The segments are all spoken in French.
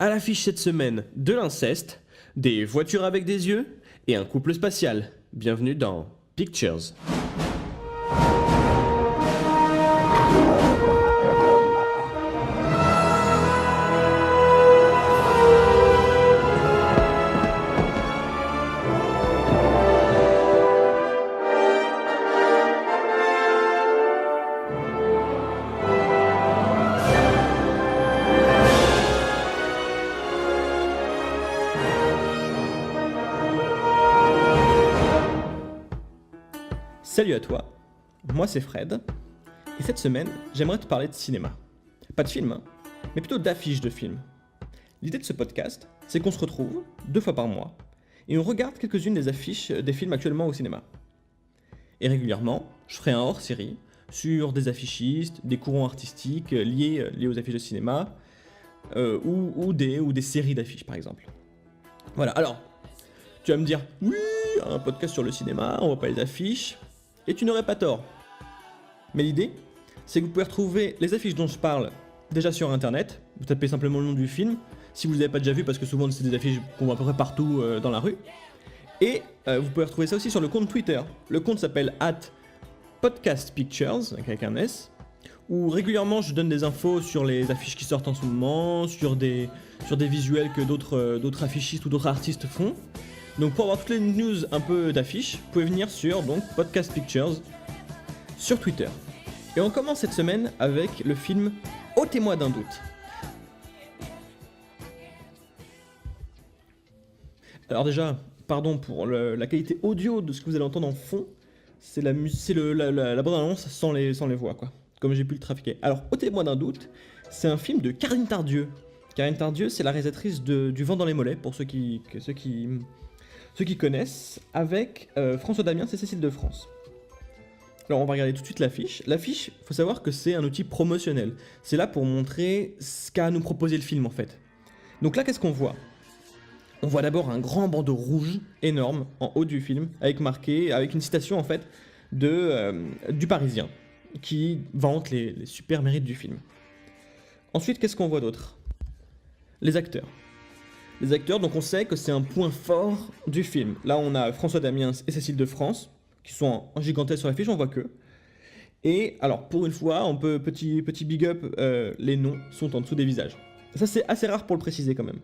À l'affiche cette semaine, de l'inceste, des voitures avec des yeux et un couple spatial. Bienvenue dans Pictures. Salut à toi, moi c'est Fred, et cette semaine j'aimerais te parler de cinéma. Pas de film, mais plutôt d'affiches de films. L'idée de ce podcast, c'est qu'on se retrouve 2 fois par mois, et on regarde quelques-unes des affiches des films actuellement au cinéma. Et régulièrement, je ferai un hors-série sur des affichistes, des courants artistiques liés aux affiches de cinéma, ou des séries d'affiches par exemple. Voilà, alors, tu vas me dire, oui, un podcast sur le cinéma, on voit pas les affiches. Et tu n'aurais pas tort. Mais l'idée, c'est que vous pouvez retrouver les affiches dont je parle déjà sur internet. Vous tapez simplement le nom du film, si vous ne les avez pas déjà vu, parce que souvent c'est des affiches qu'on voit à peu près partout dans la rue. Et vous pouvez retrouver ça aussi sur le compte Twitter. Le compte s'appelle @podcastpictures, avec un S, où régulièrement je donne des infos sur les affiches qui sortent en ce moment, sur des visuels que d'autres affichistes ou d'autres artistes font. Donc pour avoir toutes les news un peu d'affiches, vous pouvez venir sur Podcast Pictures sur Twitter. Et on commence cette semaine avec le film Ôtez-moi d'un doute. Alors déjà, pardon pour la qualité audio de ce que vous allez entendre en fond, c'est la bande-annonce sans les voix, quoi, comme j'ai pu le trafiquer. Alors Ôtez-moi d'un doute, c'est un film de Karine Tardieu. Karine Tardieu, c'est la réalisatrice du Vent dans les mollets, pour ceux qui connaissent, avec François Damiens et Cécile de France. Alors on va regarder tout de suite l'affiche. L'affiche, il faut savoir que c'est un outil promotionnel. C'est là pour montrer ce qu'a à nous proposer le film en fait. Donc là, qu'est-ce qu'on voit ? On voit d'abord un grand bandeau rouge énorme en haut du film, avec une citation en fait du Parisien, qui vante les super mérites du film. Ensuite, qu'est-ce qu'on voit d'autre ? Les acteurs. Les acteurs, donc on sait que c'est un point fort du film. Là, on a François Damiens et Cécile de France, qui sont en gigantesque sur l'affiche, on voit que. Et alors, pour une fois, on peut, petit big up, les noms sont en dessous des visages. Ça, c'est assez rare pour le préciser quand même.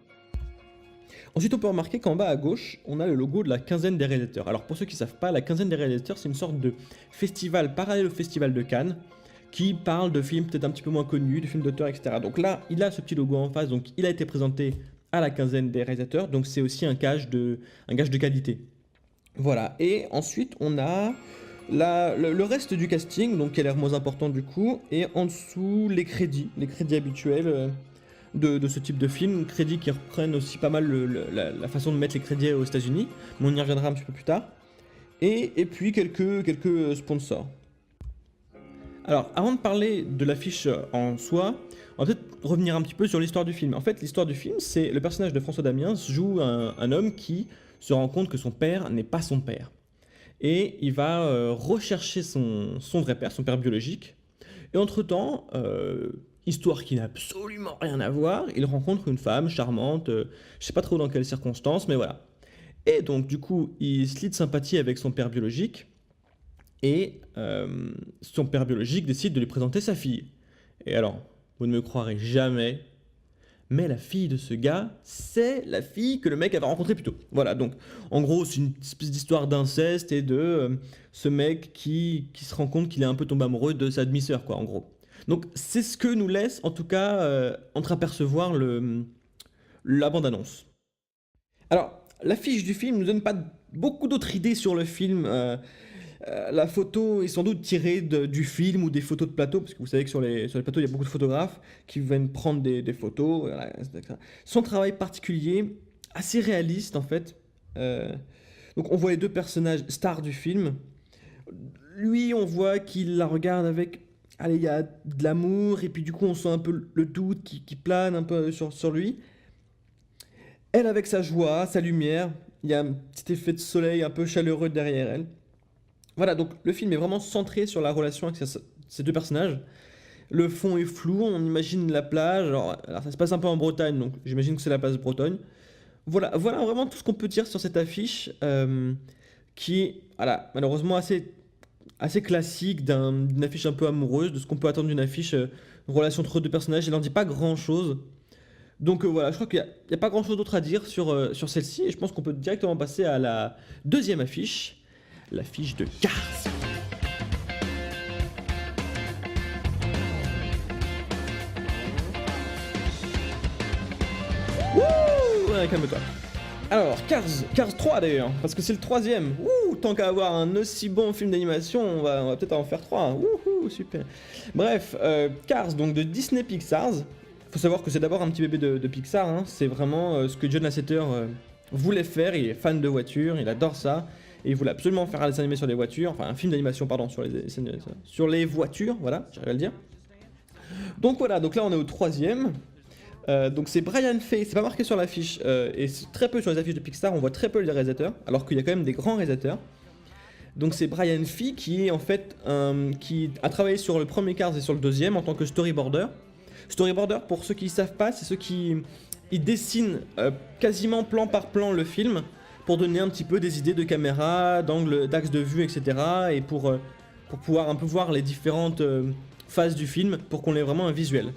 Ensuite, on peut remarquer qu'en bas à gauche, on a le logo de la quinzaine des réalisateurs. Alors, pour ceux qui ne savent pas, la quinzaine des réalisateurs, c'est une sorte de festival parallèle au festival de Cannes, qui parle de films peut-être un petit peu moins connus, de films d'auteur, etc. Donc là, il a ce petit logo en face, donc il a été présenté à la quinzaine des réalisateurs, donc c'est aussi un gage de qualité. Voilà, et ensuite on a le reste du casting, donc qui a l'air moins important du coup, et en dessous les crédits habituels de ce type de film, crédits qui reprennent aussi pas mal la façon de mettre les crédits aux États-Unis, mais on y reviendra un petit peu plus tard, et puis quelques sponsors. Alors, avant de parler de l'affiche en soi, on va peut-être revenir un petit peu sur l'histoire du film. En fait, l'histoire du film, c'est le personnage de François Damiens joue un homme qui se rend compte que son père n'est pas son père. Et il va rechercher son vrai père, son père biologique. Et entre-temps, histoire qui n'a absolument rien à voir, il rencontre une femme charmante, je sais pas trop dans quelles circonstances, mais voilà. Et donc, du coup, il se lie de sympathie avec son père biologique. Et son père biologique décide de lui présenter sa fille. Et alors, vous ne me croirez jamais, mais la fille de ce gars, c'est la fille que le mec avait rencontrée plus tôt. Voilà, donc en gros, c'est une espèce d'histoire d'inceste et de ce mec qui se rend compte qu'il est un peu tombé amoureux de sa demi-sœur, quoi, en gros. Donc c'est ce que nous laisse, en tout cas, entreapercevoir la bande-annonce. Alors, l'affiche du film ne nous donne pas beaucoup d'autres idées sur le film. La photo est sans doute tirée du film ou des photos de plateau, parce que vous savez que sur les plateaux, il y a beaucoup de photographes qui viennent prendre des photos. Voilà, etc. Son travail particulier, assez réaliste en fait. Donc on voit les 2 personnages stars du film. Lui, on voit qu'il la regarde avec... Allez, il y a de l'amour, et puis du coup on sent un peu le doute qui plane un peu sur lui. Elle avec sa joie, sa lumière, il y a un petit effet de soleil un peu chaleureux derrière elle. Voilà, donc le film est vraiment centré sur la relation avec ces 2 personnages. Le fond est flou, on imagine la plage. Alors ça se passe un peu en Bretagne, donc j'imagine que c'est la place Bretonne. Voilà vraiment tout ce qu'on peut dire sur cette affiche, qui est voilà, malheureusement assez classique d'une affiche un peu amoureuse, de ce qu'on peut attendre d'une affiche, une relation entre deux personnages. Elle n'en dit pas grand-chose. Donc voilà, je crois qu'il n'y a pas grand-chose d'autre à dire sur celle-ci, et je pense qu'on peut directement passer à la deuxième affiche, l'affiche de Cars. Wouh, ouais, calme-toi. Alors, Cars 3 d'ailleurs, parce que c'est le troisième. Ouh, tant qu'à avoir un aussi bon film d'animation, on va peut-être en faire trois. Wouhou, super. Bref, Cars, donc de Disney Pixar. Faut savoir que c'est d'abord un petit bébé de Pixar, hein. C'est vraiment ce que John Lasseter voulait faire. Il est fan de voitures, il adore ça. Et il voulait absolument faire un dessin animé sur les voitures, enfin un film d'animation, pardon, sur les voitures, voilà, j'arrive à le dire. Donc voilà, donc là on est au troisième. Donc c'est Brian Fay, c'est pas marqué sur l'affiche, et très peu sur les affiches de Pixar, on voit très peu les réalisateurs, alors qu'il y a quand même des grands réalisateurs. Donc c'est Brian Fay qui est en fait qui a travaillé sur le premier Cars et sur le deuxième en tant que storyboarder. Storyboarder, pour ceux qui ne savent pas, c'est ceux qui ils dessinent quasiment plan par plan le film pour donner un petit peu des idées de caméra, d'angle, d'axe de vue, etc. Et pour pouvoir un peu voir les différentes phases du film pour qu'on ait vraiment un visuel.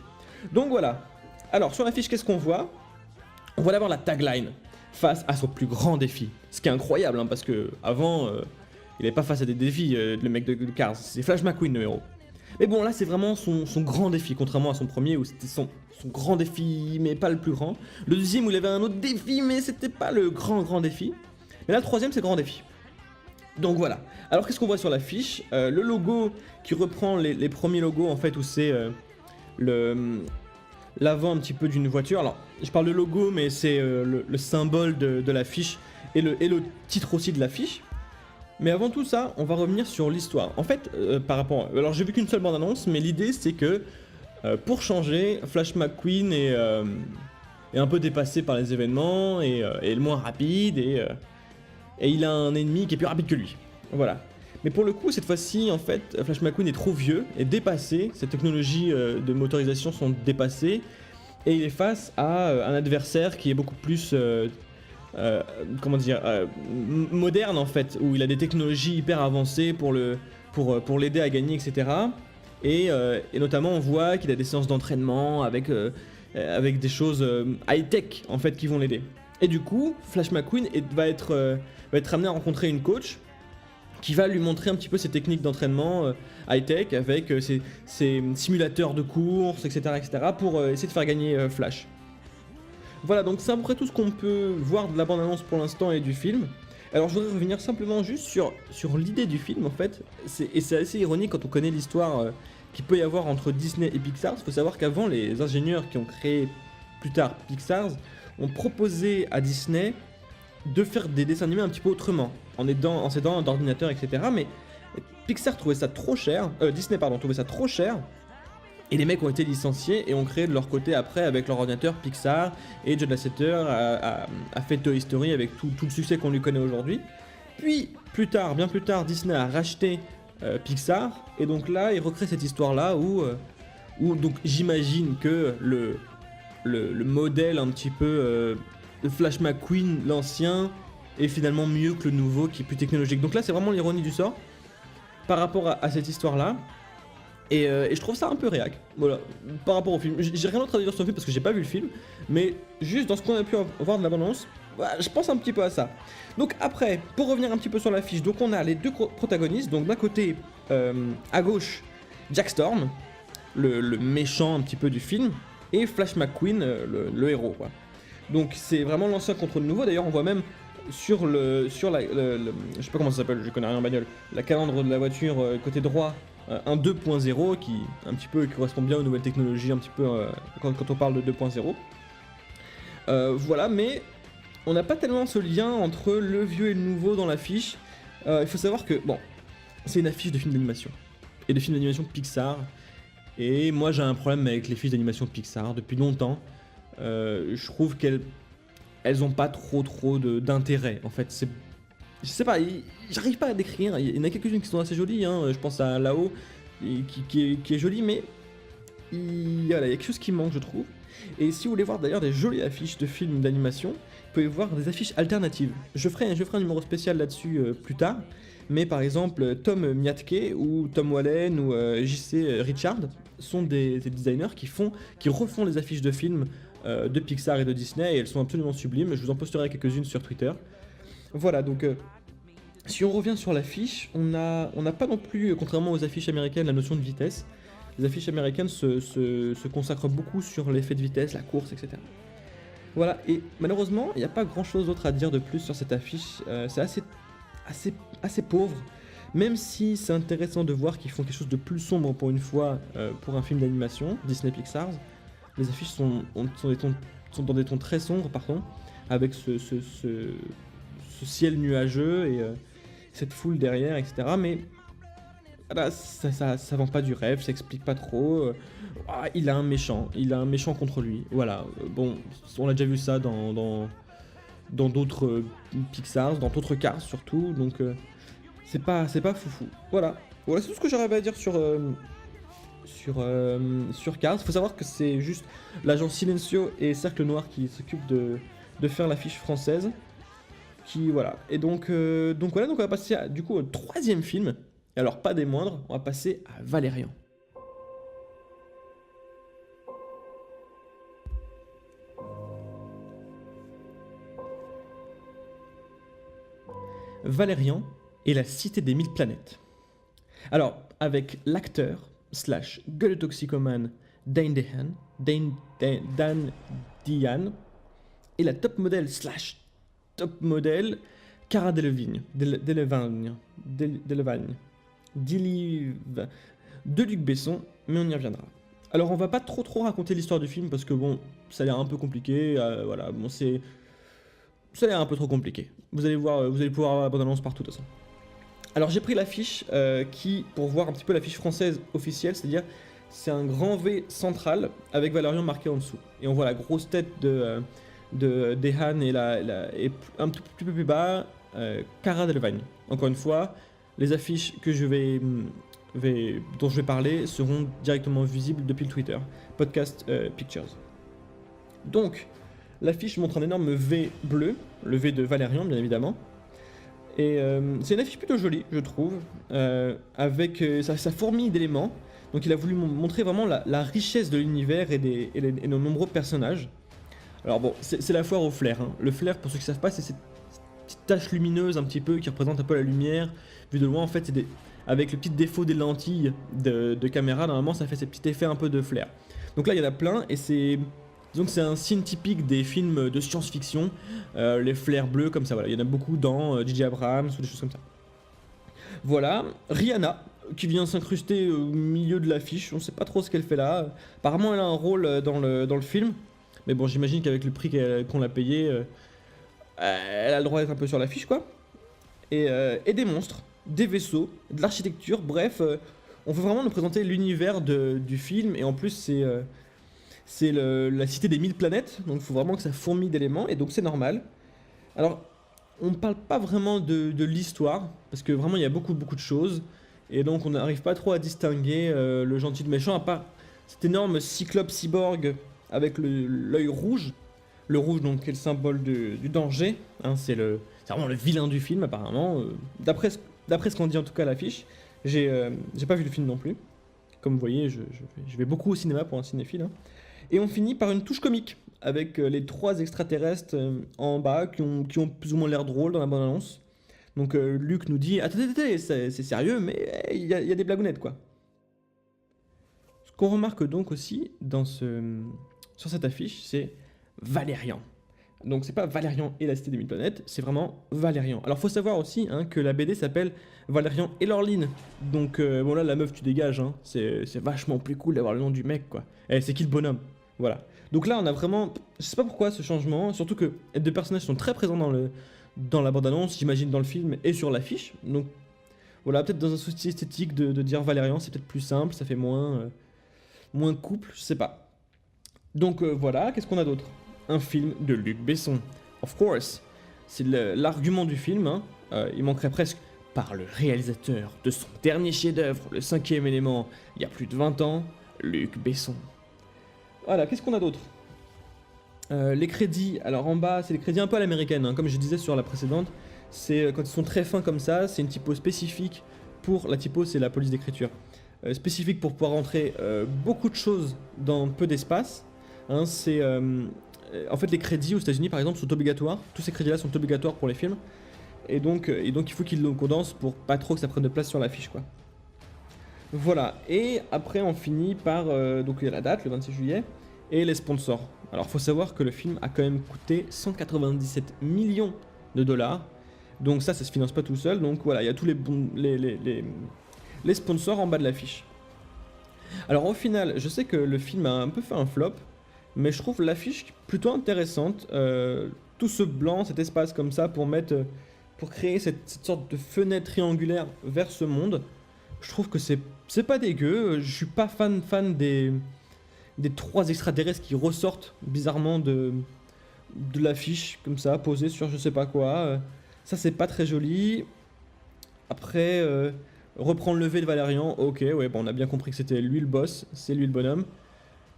Donc voilà. Alors sur l'affiche, qu'est-ce qu'on voit? On voit d'abord la tagline face à son plus grand défi. Ce qui est incroyable, hein, parce que avant, il n'est pas face à des défis, le mec de Cars. C'est Flash McQueen le héros. Mais bon, là c'est vraiment son grand défi, contrairement à son premier où c'était son grand défi, mais pas le plus grand. Le deuxième où il avait un autre défi, mais c'était pas le grand défi. Mais là le troisième c'est le grand défi. Donc voilà. Alors qu'est-ce qu'on voit sur l'affiche? Le logo qui reprend les premiers logos en fait, où c'est l'avant un petit peu d'une voiture. Alors je parle de logo, mais c'est le symbole de l'affiche et le titre aussi de l'affiche. Mais avant tout ça, on va revenir sur l'histoire. En fait, alors j'ai vu qu'une seule bande-annonce, mais l'idée c'est que pour changer, Flash McQueen est un peu dépassé par les événements et est le moins rapide et il a un ennemi qui est plus rapide que lui. Voilà. Mais pour le coup, cette fois-ci, en fait, Flash McQueen est trop vieux, est dépassé, ses technologies de motorisation sont dépassées et il est face à un adversaire qui est beaucoup plus... moderne en fait, où il a des technologies hyper avancées pour l'aider à gagner, etc. Et notamment on voit qu'il a des séances d'entraînement avec des choses high-tech en fait qui vont l'aider. Et du coup, Flash McQueen va être amené à rencontrer une coach qui va lui montrer un petit peu ses techniques d'entraînement high-tech avec ses simulateurs de course, etc. pour essayer de faire gagner Flash. Voilà, donc c'est à peu près tout ce qu'on peut voir de la bande-annonce pour l'instant et du film. Alors je voudrais revenir simplement juste sur l'idée du film en fait. Et c'est assez ironique quand on connaît l'histoire qu'il peut y avoir entre Disney et Pixar. Il faut savoir qu'avant, les ingénieurs qui ont créé plus tard Pixar ont proposé à Disney de faire des dessins animés un petit peu autrement, en s'aidant d'ordinateurs, etc. Mais Pixar trouvait ça trop cher, Disney pardon, trouvait ça trop cher. Et les mecs ont été licenciés et ont créé de leur côté après avec leur ordinateur Pixar. Et John Lasseter a fait Toy Story avec tout le succès qu'on lui connaît aujourd'hui. Puis, bien plus tard, Disney a racheté Pixar. Et donc là, il recrée cette histoire-là où donc j'imagine que le modèle un petit peu de Flash McQueen, l'ancien, est finalement mieux que le nouveau qui est plus technologique. Donc là, c'est vraiment l'ironie du sort par rapport à cette histoire-là. Et je trouve ça un peu réac, voilà, par rapport au film. J'ai rien d'autre à dire sur le film parce que j'ai pas vu le film, mais juste dans ce qu'on a pu voir de la bande-annonce, voilà, je pense un petit peu à ça. Donc après, pour revenir un petit peu sur l'affiche, donc on a les deux protagonistes, donc d'un côté, à gauche, Jack Storm, le méchant un petit peu du film, et Flash McQueen, le héros, quoi. Donc c'est vraiment l'ancien contre le nouveau, d'ailleurs on voit même sur la, je sais pas comment ça s'appelle, je connais rien en bagnole, la calandre de la voiture côté droit, un 2.0 qui un petit peu correspond bien aux nouvelles technologies un petit peu quand on parle de 2.0. Voilà, mais on n'a pas tellement ce lien entre le vieux et le nouveau dans l'affiche. Il faut savoir que bon, c'est une affiche de film d'animation et de film d'animation Pixar. Et moi j'ai un problème avec les fiches d'animation Pixar depuis longtemps. Je trouve qu'elles ont pas trop d'intérêt en fait. Je sais pas, j'arrive pas à décrire. Il y en a quelques-unes qui sont assez jolies, hein. Je pense à Là-haut, qui est jolie, mais voilà, il y a quelque chose qui manque, je trouve. Et si vous voulez voir d'ailleurs des jolies affiches de films d'animation, vous pouvez voir des affiches alternatives. Je ferai un numéro spécial là-dessus plus tard. Mais par exemple, Tom Miatke ou Tom Wallen ou JC Richard sont des designers qui refont les affiches de films de Pixar et de Disney et elles sont absolument sublimes. Je vous en posterai quelques-unes sur Twitter. Voilà, donc si on revient sur l'affiche, on n'a pas non plus, contrairement aux affiches américaines, la notion de vitesse. Les affiches américaines se consacrent beaucoup sur l'effet de vitesse, la course, etc. Voilà, et malheureusement, il n'y a pas grand-chose d'autre à dire de plus sur cette affiche. C'est assez pauvre, même si c'est intéressant de voir qu'ils font quelque chose de plus sombre pour une fois pour un film d'animation, Disney Pixar. Les affiches sont dans des tons très sombres, pardon, avec ce ciel nuageux et cette foule derrière, etc. Mais voilà, ça vend pas du rêve, ça explique pas trop. Il a un méchant contre lui. Voilà, bon, on a déjà vu ça dans d'autres Pixar, dans d'autres Cars surtout, donc c'est pas foufou. Voilà, c'est tout ce que j'aurais à dire sur Cars. Faut savoir que c'est juste l'agent Silencio et Cercle Noir qui s'occupent de faire l'affiche française. Voilà. Et donc on va passer du coup au troisième film. Et alors pas des moindres, on va passer à Valérian. Valérian et la cité des 1000 planètes. Alors, avec l'acteur / gueuletoxicomane Dan Diane et la top modèle / top modèle Cara Delevingne de Luc Besson, mais on y reviendra. Alors on va pas trop raconter l'histoire du film parce que bon, ça a l'air un peu compliqué, voilà, bon ça a l'air un peu trop compliqué. Vous allez voir, vous allez pouvoir avoir la bande-annonce partout de toute façon. Alors j'ai pris l'affiche pour voir un petit peu l'affiche française officielle, c'est-à-dire c'est un grand V central avec Valérian marqué en dessous. Et on voit la grosse tête de Dehan et un tout petit peu plus bas, Cara Delevingne. Encore une fois, les affiches dont je vais parler seront directement visibles depuis le Twitter, Podcast Pictures. Donc, l'affiche montre un énorme V bleu, le V de Valérian bien évidemment. Et c'est une affiche plutôt jolie, je trouve, avec sa fourmille d'éléments. Donc il a voulu montrer vraiment la richesse de l'univers et nos nombreux personnages. Alors bon, c'est la foire au flair. Hein. Le flair, pour ceux qui ne savent pas, c'est cette petite tache lumineuse un petit peu qui représente un peu la lumière. Vu de loin, en fait, avec le petit défaut des lentilles de caméra, normalement, ça fait ce petit effet un peu de flair. Donc là, il y en a plein et disons que c'est un signe typique des films de science-fiction, les flairs bleus comme ça, voilà. Il y en a beaucoup dans J.J. Abrams ou des choses comme ça. Voilà, Rihanna, qui vient s'incruster au milieu de l'affiche, on sait pas trop ce qu'elle fait là. Apparemment, elle a un rôle dans le film, mais bon, j'imagine qu'avec le prix qu'on l'a payé, elle a le droit d'être un peu sur l'affiche, quoi. Et des monstres, des vaisseaux, de l'architecture, bref, on veut vraiment nous présenter l'univers du film, et en plus, c'est la cité des 1000 planètes, donc il faut vraiment que ça fourmille d'éléments, et donc c'est normal. Alors, on ne parle pas vraiment de l'histoire, parce que vraiment il y a beaucoup de choses, et donc on n'arrive pas trop à distinguer le gentil de méchant, à part cet énorme cyclope cyborg avec l'œil rouge. Le rouge donc qui est le symbole du danger, hein, c'est vraiment le vilain du film apparemment, d'après ce qu'on dit en tout cas à l'affiche. J'ai pas vu le film non plus, comme vous voyez je vais beaucoup au cinéma pour un cinéphile, hein. Et on finit par une touche comique, avec les 3 extraterrestres en bas qui ont plus ou moins l'air drôles dans la bande-annonce. Donc Luc nous dit « Attendez, c'est sérieux, mais il y a des blagounettes, quoi ». Ce qu'on remarque donc aussi sur cette affiche, c'est Valérian. Donc c'est pas Valérian et la cité des 1000 planètes, c'est vraiment Valérian. Alors faut savoir aussi hein, que la BD s'appelle Valérian et Laureline. Donc bon là la meuf tu dégages, hein. C'est vachement plus cool d'avoir le nom du mec quoi. Eh c'est qui le bonhomme? Voilà. Donc là on a vraiment, je sais pas pourquoi ce changement, surtout que les 2 personnages sont très présents dans la bande-annonce, j'imagine dans le film et sur l'affiche. Donc voilà, peut-être dans un souci esthétique de dire Valérian, c'est peut-être plus simple, ça fait moins couple, je sais pas. Donc voilà, qu'est-ce qu'on a d'autre? Un film de Luc Besson. Of course, c'est l'argument du film, hein. Il manquerait presque par le réalisateur de son dernier chef-d'œuvre, le 5e élément, il y a plus de 20 ans, Luc Besson. Voilà, qu'est-ce qu'on a d'autre? Les crédits, alors en bas, c'est les crédits un peu à l'américaine, hein, comme je disais sur la précédente. C'est quand ils sont très fins comme ça, c'est une typo spécifique pour... La typo, c'est la police d'écriture. Spécifique pour pouvoir rentrer beaucoup de choses dans peu d'espace. Hein, en fait, les crédits aux États-Unis, par exemple, sont obligatoires. Tous ces crédits-là sont obligatoires pour les films. Et donc il faut qu'ils le condensent pour pas trop que ça prenne de place sur l'affiche, quoi. Voilà, et après on finit par donc il y a la date, le 26 juillet, et les sponsors. Alors faut savoir que le film a quand même coûté 197 millions de dollars, donc ça se finance pas tout seul, donc voilà, il y a tous les sponsors en bas de l'affiche. Alors au final, je sais que le film a un peu fait un flop, mais je trouve l'affiche plutôt intéressante, tout ce blanc, cet espace comme ça pour créer cette sorte de fenêtre triangulaire vers ce monde. Je trouve que c'est pas dégueu. Je suis pas fan des trois extraterrestres qui ressortent bizarrement de l'affiche, comme ça, posés sur je sais pas quoi. Ça, c'est pas très joli. Après, reprendre le lever de Valérian, ok, ouais, bon, on a bien compris que c'était lui le boss, c'est lui le bonhomme.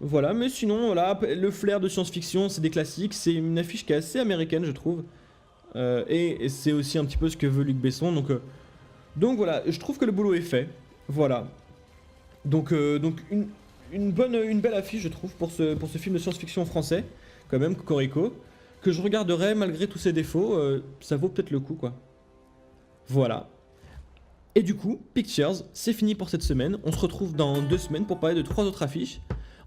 Voilà, mais sinon, voilà, le flair de science-fiction, c'est des classiques. C'est une affiche qui est assez américaine, je trouve. Et c'est aussi un petit peu ce que veut Luc Besson, donc voilà, je trouve que le boulot est fait. Voilà. Donc une belle affiche, je trouve, pour ce film de science-fiction français, quand même, Cocorico, que je regarderai malgré tous ses défauts. Ça vaut peut-être le coup, quoi. Voilà. Et du coup, Pictures, c'est fini pour cette semaine. On se retrouve dans 2 semaines pour parler de 3 autres affiches.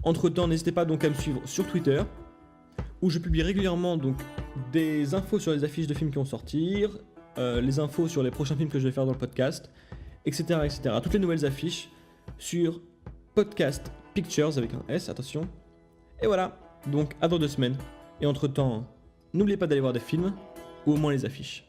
Entre-temps, n'hésitez pas donc à me suivre sur Twitter, où je publie régulièrement donc des infos sur les affiches de films qui vont sortir, les infos sur les prochains films que je vais faire dans le podcast, etc., etc. Toutes les nouvelles affiches sur Podcast Pictures avec un S, attention. Et voilà, donc à dans 2 semaines. Et entre-temps, n'oubliez pas d'aller voir des films, ou au moins les affiches.